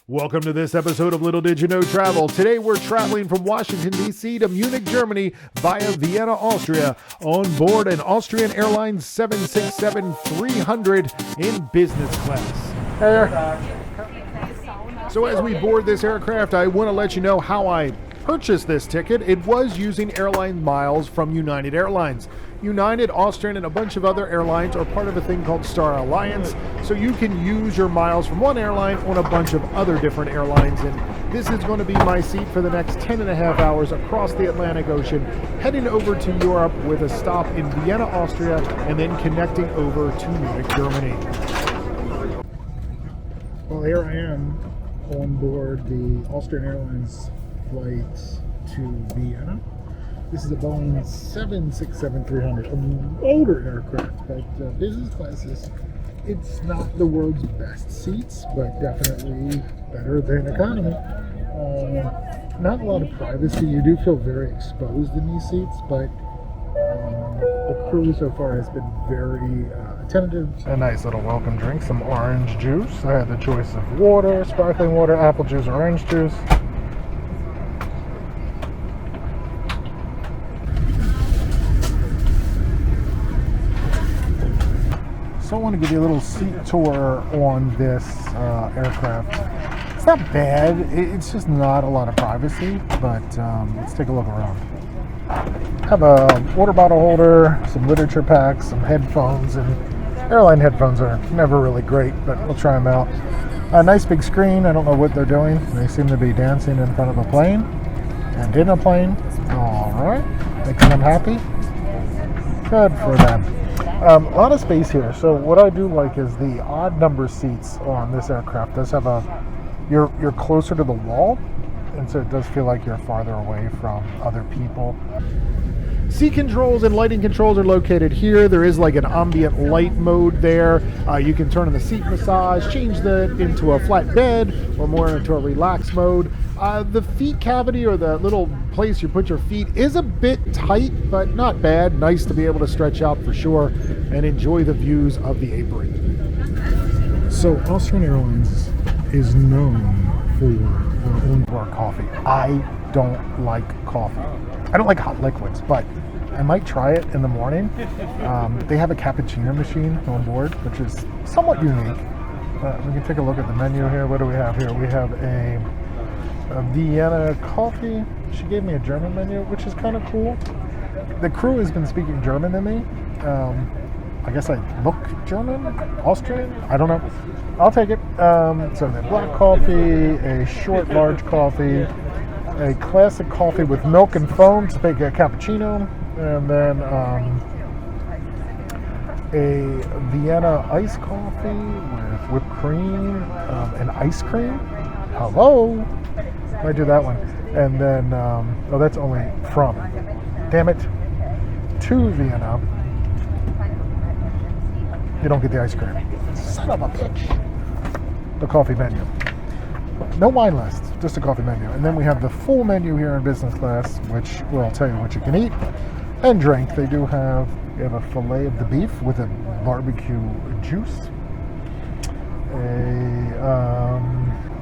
Welcome to this episode of Little Did You Know Travel. Today we're traveling from Washington, D.C. to Munich, Germany via Vienna, Austria on board an Austrian Airlines 767-300 in business class. So as we board this aircraft, I want to let you know how I purchased this ticket. It was using airline miles from United Airlines. United, Austrian, and a bunch of other airlines are part of a thing called Star Alliance, so you can use your miles from one airline on a bunch of other different airlines, and this is going to be my seat for the next 10 and a half hours across the Atlantic Ocean, heading over to Europe with a stop in Vienna, Austria, and then connecting over to Munich, Germany. Well, here I am on board the Austrian Airlines flight to Vienna. This is a Boeing 767-300, an older aircraft, but business class it's not the world's best seats, but definitely better than economy. Not a lot of privacy. You do feel very exposed in these seats, but the crew so far has been very attentive. A nice little welcome drink, some orange juice. I had the choice of water, sparkling water, apple juice, or orange juice. So I want to give you a little seat tour on this aircraft. It's not bad, it's just not a lot of privacy, but let's take a look around. I have a water bottle holder, some literature packs, some headphones, and airline headphones are never really great, but we'll try them out. A nice big screen. I don't know what they're doing. They seem to be dancing in front of a plane and in a plane. All right, making them happy. Good for them. A lot of space here. So what I do like is the odd number seats on this aircraft does have you're closer to the wall, and so it does feel like you're farther away from other people. Seat controls and lighting controls are located here. There is like an ambient light mode there. You can turn on the seat massage, change that into a flat bed or more into a relaxed mode. The feet cavity, or the little place you put your feet, is a bit tight, but not bad. Nice to be able to stretch out for sure and enjoy the views of the apron. So Austrian Airlines is known for their own coffee. I don't like coffee. I don't like hot liquids, but I might try it in the morning. They have a cappuccino machine on board, which is somewhat unique. We can take a look at the menu here. What do we have here? We have a Vienna coffee. She gave me a German menu, which is kind of cool. The crew has been speaking German to me. I guess I look German, Austrian, I don't know. I'll take it. So the black coffee, a short large coffee, a classic coffee with milk and foam to make a cappuccino, and then a Vienna iced coffee with whipped cream and ice cream. Hello, might do that one. And then, oh, that's only from, damn it, to Vienna. You don't get the ice cream. Son of a bitch. The coffee menu. No wine list, just a coffee menu. And then we have the full menu here in business class, which will tell you what you can eat and drink. They do have, you have a fillet of the beef with a barbecue juice,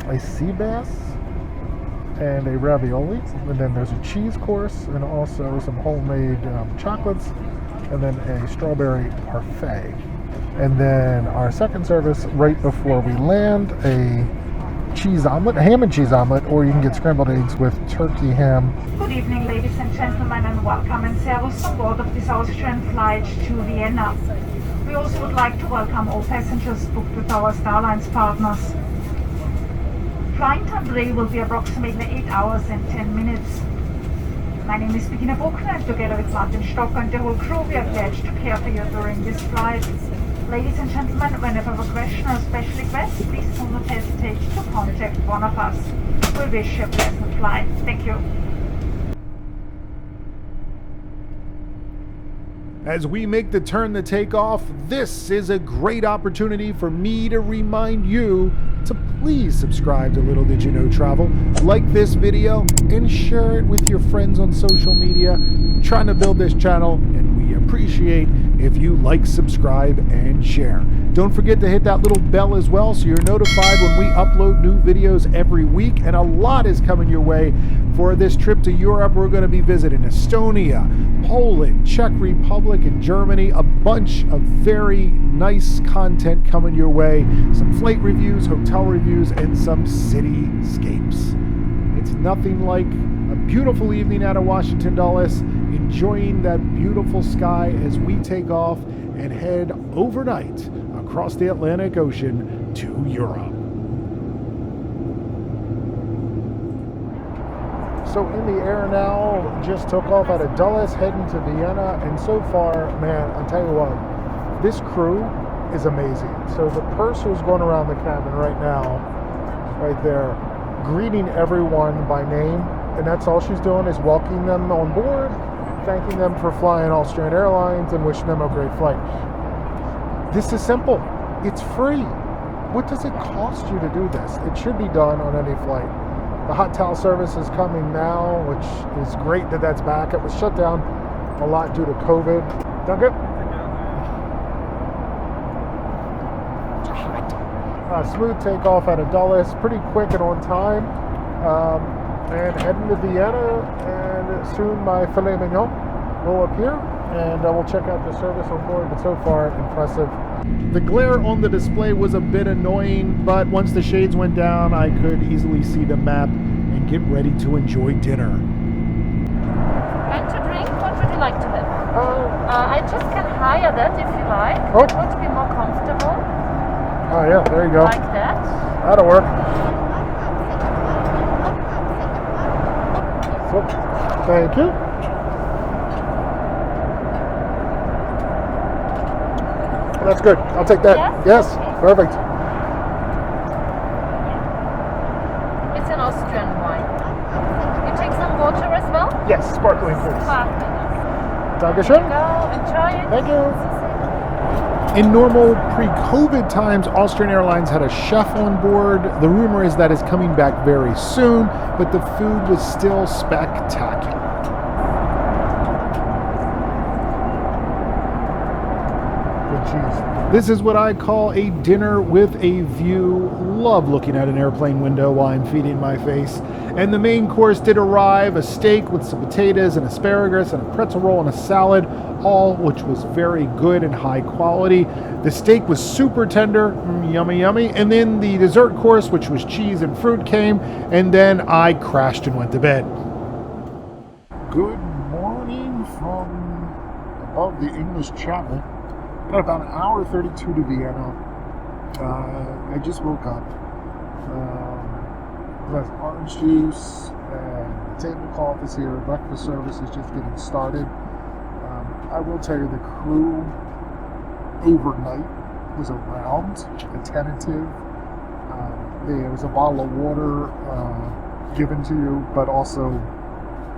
a sea bass, and a ravioli. And then there's a cheese course and also some homemade chocolates, and then a strawberry parfait. And then our second service right before we land, a cheese omelet, a ham and cheese omelet, or you can get scrambled eggs with turkey ham. Good evening, ladies and gentlemen, and welcome and servus on board of this Austrian flight to Vienna. We also would like to welcome all passengers booked with our Starlines partners. Flight time today will be approximately 8 hours and 10 minutes. My name is Bettina Bruckner, and together with Martin Stocker and the whole crew, we are glad to care for you during this flight. Ladies and gentlemen, whenever a question or special request, please do not hesitate to contact one of us. We wish you a pleasant flight. Thank you. As we make the turn to take off, this is a great opportunity for me to remind you to please subscribe to Little Did You Know Travel, like this video, and share it with your friends on social media. I'm trying to build this channel, and we appreciate if you like, subscribe, and share. Don't forget to hit that little bell as well so you're notified when we upload new videos every week. And a lot is coming your way for this trip to Europe. We're going to be visiting Estonia, Poland, Czech Republic, and Germany. A bunch of very nice content coming your way. Some flight reviews, hotel reviews, and some cityscapes. It's nothing like a beautiful evening out of Washington Dulles, enjoying that beautiful sky as we take off and head overnight across the Atlantic Ocean to Europe. So in the air now, just took off out of Dulles, heading to Vienna, and so far, man, I'll tell you what, this crew is amazing. So the purser's going around the cabin right now, right there, greeting everyone by name, and that's all she's doing is welcoming them on board, thanking them for flying Austrian Airlines, and wishing them a great flight. This is simple. It's free. What does it cost you to do this? It should be done on any flight. The hot towel service is coming now, which is great that that's back. It was shut down a lot due to COVID. Danke. Smooth takeoff out of Dulles, pretty quick and on time. And heading to Vienna, and soon my filet mignon will appear, and we'll check out the service on board, but so far, impressive. The glare on the display was a bit annoying, but once the shades went down, I could easily see the map and get ready to enjoy dinner. And to drink, what would you like to have? I just can hire that if you like. Oh. It would be more comfortable. Oh yeah, there you go. Like that. That'll work. So, thank you. That's good. I'll take that. Yes? Yes, perfect. It's an Austrian wine. You take some water as well? Yes, sparkling, please. Sparkling. Dankeschön. Go, enjoy it. Thank you. In normal pre-COVID times, Austrian Airlines had a chef on board. The rumor is that it's coming back very soon, but the food was still spectacular. Good cheese. This is what I call a dinner with a view. Love looking at an airplane window while I'm feeding my face. And the main course did arrive, a steak with some potatoes and asparagus and a pretzel roll and a salad, all which was very good and high quality. The steak was super tender, yummy, yummy. And then the dessert course, which was cheese and fruit, came, and then I crashed and went to bed. Good morning from above the English Channel. Got about an hour 32 to Vienna. I just woke up. Got orange juice, and the tablecloth is here. Breakfast service is just getting started. I will tell you, the crew overnight was around, attentive. There was a bottle of water given to you, but also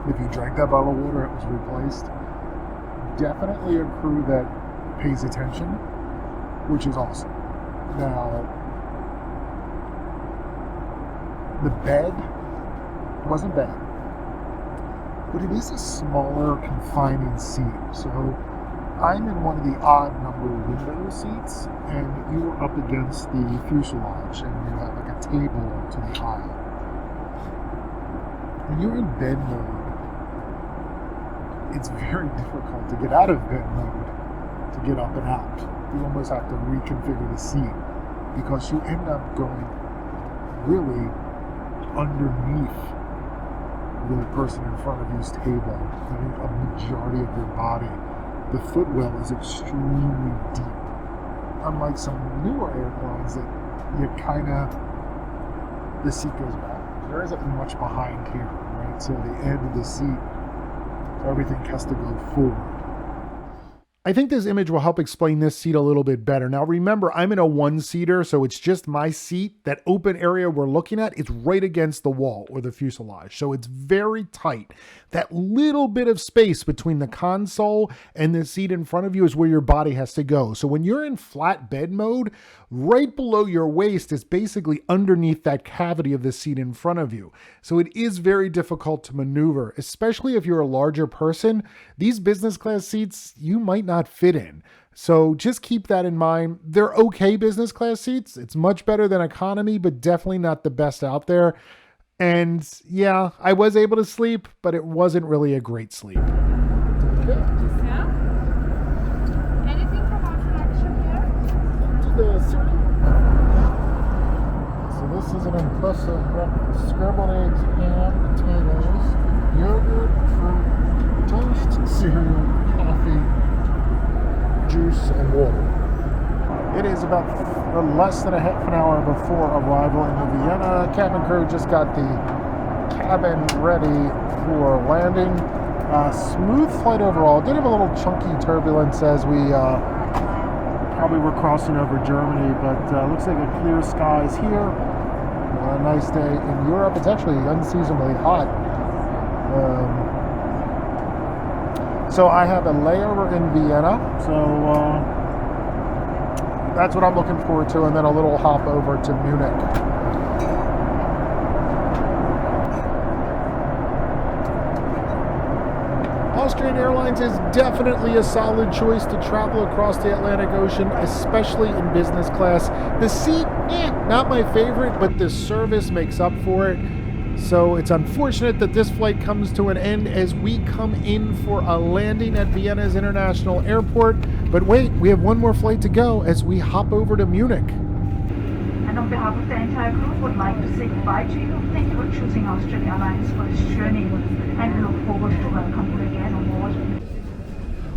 if you drank that bottle of water, it was replaced. Definitely a crew that pays attention, which is awesome. Now, the bed wasn't bad, but it is a smaller confining seat. So I'm in one of the odd number window seats, and you are up against the fuselage, and you have like a table to the aisle. When you're in bed mode, it's very difficult to get out of bed mode to get up and out. You almost have to reconfigure the seat because you end up going really underneath the person in front of you's table. I mean, a majority of your body. The footwell is extremely deep. Unlike some newer airplanes that you the seat goes back. There isn't much behind here, right? So the end of the seat, everything has to go forward. I think this image will help explain this seat a little bit better. Now remember, I'm in a one-seater, so it's just my seat. That open area we're looking at is right against the wall or the fuselage, so it's very tight. That little bit of space between the console and the seat in front of you is where your body has to go. So when you're in flat bed mode, right below your waist is basically underneath that cavity of the seat in front of you. So it is very difficult to maneuver, especially if you're a larger person. These business class seats, you might not fit in. So just keep that in mind. They're okay business class seats. It's much better than economy, but definitely not the best out there. And yeah, I was able to sleep, but it wasn't really a great sleep. Yeah. Anything from our selection here? So this is an impressive breakfast. Scrambled eggs, ham, potatoes, yogurt, fruit, toast, cereal, coffee, juice, and water. It is about less than a half an hour before arrival into Vienna. Cabin crew just got the cabin ready for landing. Smooth flight overall. Did have a little chunky turbulence as we probably were crossing over Germany, but looks like a clear skies here. A nice day in Europe. It's actually unseasonably hot. So I have a layover in Vienna. So that's what I'm looking forward to, and then a little hop over to Munich. Austrian Airlines is definitely a solid choice to travel across the Atlantic Ocean, especially in business class. The seat, not my favorite, but the service makes up for it. So it's unfortunate that this flight comes to an end as we come in for a landing at Vienna's International Airport. But wait, we have one more flight to go as we hop over to Munich. And on behalf of the entire group, would like to say goodbye to you. Thank you for choosing Austrian Airlines for this journey, and look forward to welcome you again on board.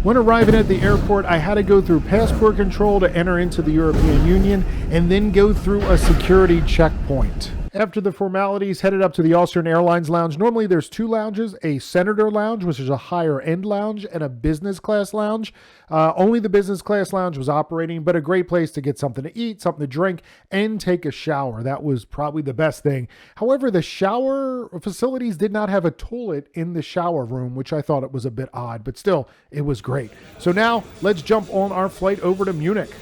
When arriving at the airport, I had to go through passport control to enter into the European Union and then go through a security checkpoint. After the formalities, headed up to the Austrian Airlines lounge. Normally there's two lounges, a Senator lounge, which is a higher end lounge, and a business class lounge. Only the business class lounge was operating, but a great place to get something to eat, something to drink, and take a shower. That was probably the best thing. However, the shower facilities did not have a toilet in the shower room, which I thought it was a bit odd, but still, it was great. So now let's jump on our flight over to Munich.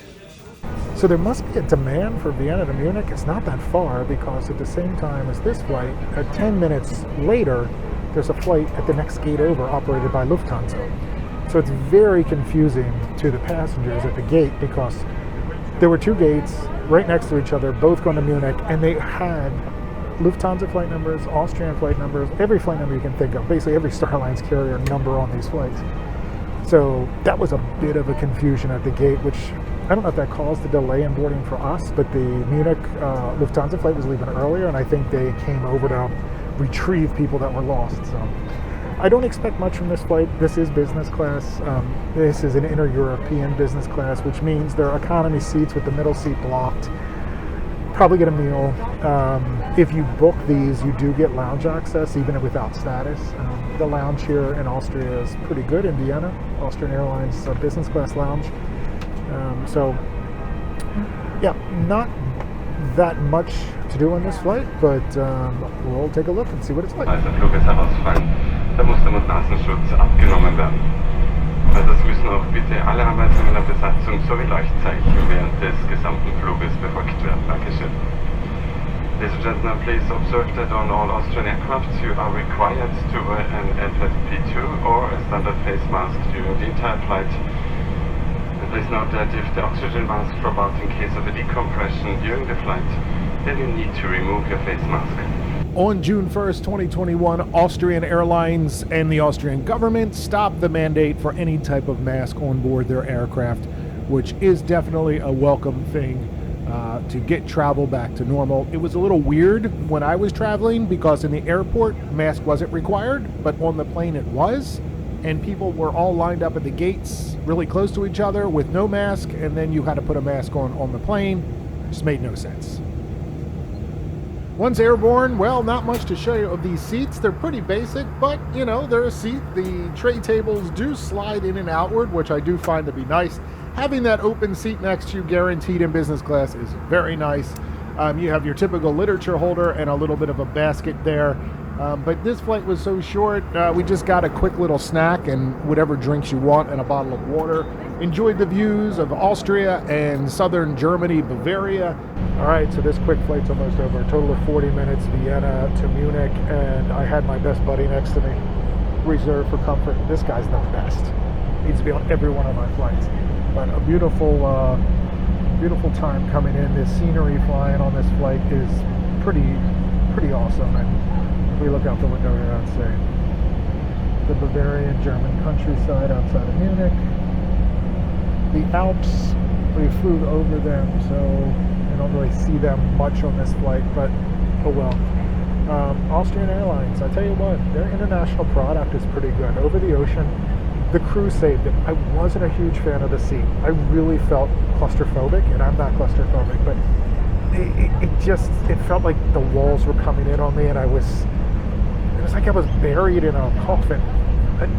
So there must be a demand for Vienna to Munich. It's not that far because at the same time as this flight, 10 minutes later, there's a flight at the next gate over operated by Lufthansa. So it's very confusing to the passengers at the gate because there were two gates right next to each other, both going to Munich, and they had Lufthansa flight numbers, Austrian flight numbers, every flight number you can think of, basically every Star Alliance carrier number on these flights. So that was a bit of a confusion at the gate, which I don't know if that caused a delay in boarding for us, but the Munich Lufthansa flight was leaving earlier, and I think they came over to retrieve people that were lost. So I don't expect much from this flight. This is business class. This is an inter-European business class, which means there are economy seats with the middle seat blocked. Probably get a meal. If you book these, you do get lounge access, even without status. The lounge here in Austria is pretty good in Vienna. Austrian Airlines business class lounge. So, yeah, not that much to do on this flight, but we'll take a look and see what it's like. Als der Flug ist herausfallen, da muss der Mund-Nasenschutz abgenommen werden. Das müssen auch bitte alle Anweisungen der Besatzung sowie Leuchtzeichen während des gesamten Fluges befolgt werden. Dankeschön. Ladies and gentlemen, please observe that on all Austrian aircraft you are required to wear an FFP2 or a standard face mask during the entire flight. Please note that if the oxygen mask drop out in case of a decompression during the flight, then you need to remove your face mask. On June 1st, 2021, Austrian Airlines and the Austrian government stopped the mandate for any type of mask on board their aircraft, which is definitely a welcome thing to get travel back to normal. It was a little weird when I was traveling because in the airport, mask wasn't required, but on the plane it was. And people were all lined up at the gates really close to each other with no mask, and then you had to put a mask on the plane. It just made no sense. Once airborne, well, not much to show you of these seats. They're pretty basic, but, you know, they're a seat. The tray tables do slide in and outward, which I do find to be nice. Having that open seat next to you guaranteed in business class is very nice. You have your typical literature holder and a little bit of a basket there. But this flight was so short, we just got a quick little snack and whatever drinks you want and a bottle of water. Enjoyed the views of Austria and southern Germany, Bavaria. All right, so this quick flight's almost over. A total of 40 minutes, Vienna to Munich, and I had my best buddy next to me, reserved for comfort. This guy's the best. Needs to be on every one of my flights. But a beautiful time coming in. The scenery flying on this flight is pretty awesome. And if we look out the window here, I'd say the Bavarian German countryside outside of Munich. The Alps, we flew over them, so I don't really see them much on this flight, but oh well. Austrian Airlines, I tell you what, their international product is pretty good. Over the ocean, the crew saved it. I wasn't a huge fan of the seat. I really felt claustrophobic, and I'm not claustrophobic, but it felt like the walls were coming in on me, and it was like I was buried in a coffin.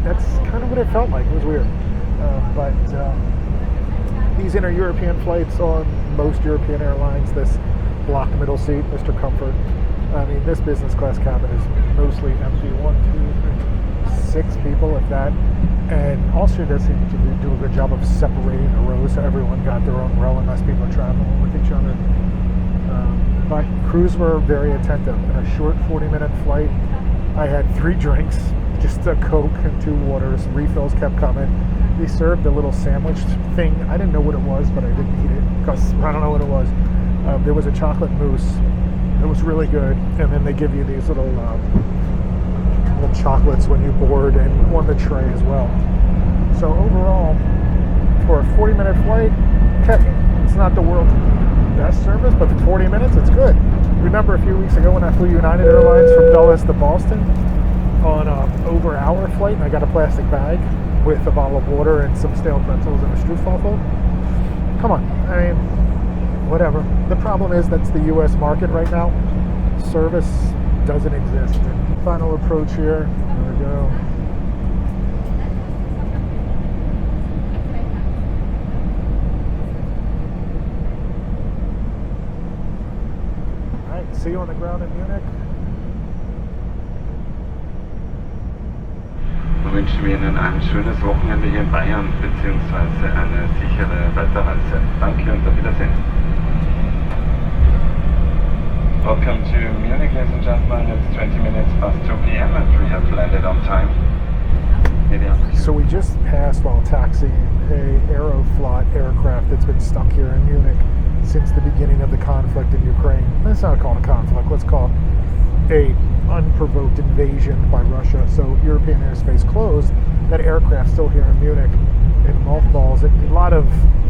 That's kind of what it felt like. It was weird. But these inter-European flights on most European airlines, this block middle seat, Mr. Comfort. I mean, this business class cabin is mostly empty. 1, 2, 3, 6 people, if that. And Austria does seem to do a good job of separating the rows, so everyone got their own row unless people are traveling with each other. But crews were very attentive. In a short 40-minute flight, I had 3 drinks, just a Coke and 2 waters. Refills kept coming. They served a little sandwich thing. I didn't know what it was, but I didn't eat it because I don't know what it was. There was a chocolate mousse. It was really good. And then they give you these little chocolates when you board and on the tray as well. So overall, for a 40-minute flight, okay, it's not the world's best service, but for 40 minutes, it's good. Remember a few weeks ago when I flew United Airlines from Dulles to Boston on an over-hour flight, and I got a plastic bag with a bottle of water and some stale pretzels and a Strudel. Come on, I mean, whatever. The problem is that's the U.S. market right now. Service doesn't exist. And final approach here. There we go. All right, see you on the ground in Munich. So wünschen wir Ihnen ein schönes Wochenende hier in Bayern bzw. eine sichere Weiterreise. Danke und auf Wiedersehen. Welcome to Munich, ladies and gentlemen. It's 20 minutes past 2 p.m. and we have landed on time. So we just passed while taxiing a Aeroflot aircraft that's been stuck here in Munich since the beginning of the conflict in Ukraine. Let's not call it a conflict, let's call it a unprovoked invasion by Russia. So European airspace closed. That aircraft still here in Munich in mothballs. A lot of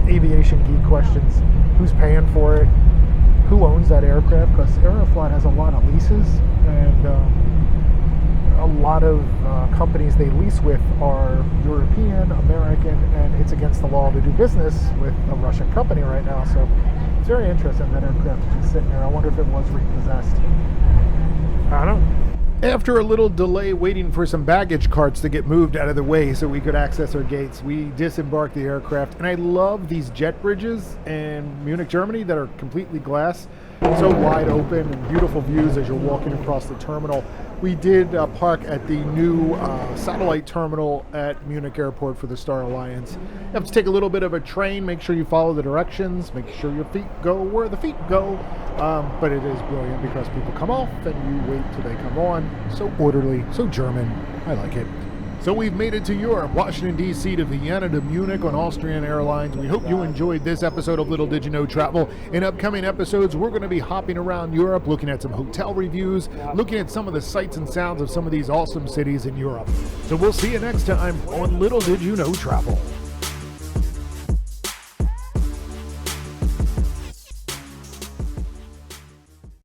aviation geek questions. Who's paying for it? Who owns that aircraft? Because Aeroflot has a lot of leases, and a lot of companies they lease with are European, American, and it's against the law to do business with a Russian company right now. So it's very interesting that aircraft is just sitting there. I wonder if it was repossessed. I don't know. After a little delay waiting for some baggage carts to get moved out of the way so we could access our gates, we disembarked the aircraft. And I love these jet bridges in Munich, Germany that are completely glass, so wide open and beautiful views as you're walking across the terminal. We did park at the new satellite terminal at Munich Airport for the Star Alliance. You have to take a little bit of a train, make sure you follow the directions, make sure your feet go where the feet go. But it is brilliant because people come off and you wait till they come on. So orderly, so German. I like it. So we've made it to Europe, Washington, D.C. to Vienna to Munich on Austrian Airlines. We hope you enjoyed this episode of Little Did You Know Travel. In upcoming episodes, we're going to be hopping around Europe, looking at some hotel reviews, looking at some of the sights and sounds of some of these awesome cities in Europe. So we'll see you next time on Little Did You Know Travel.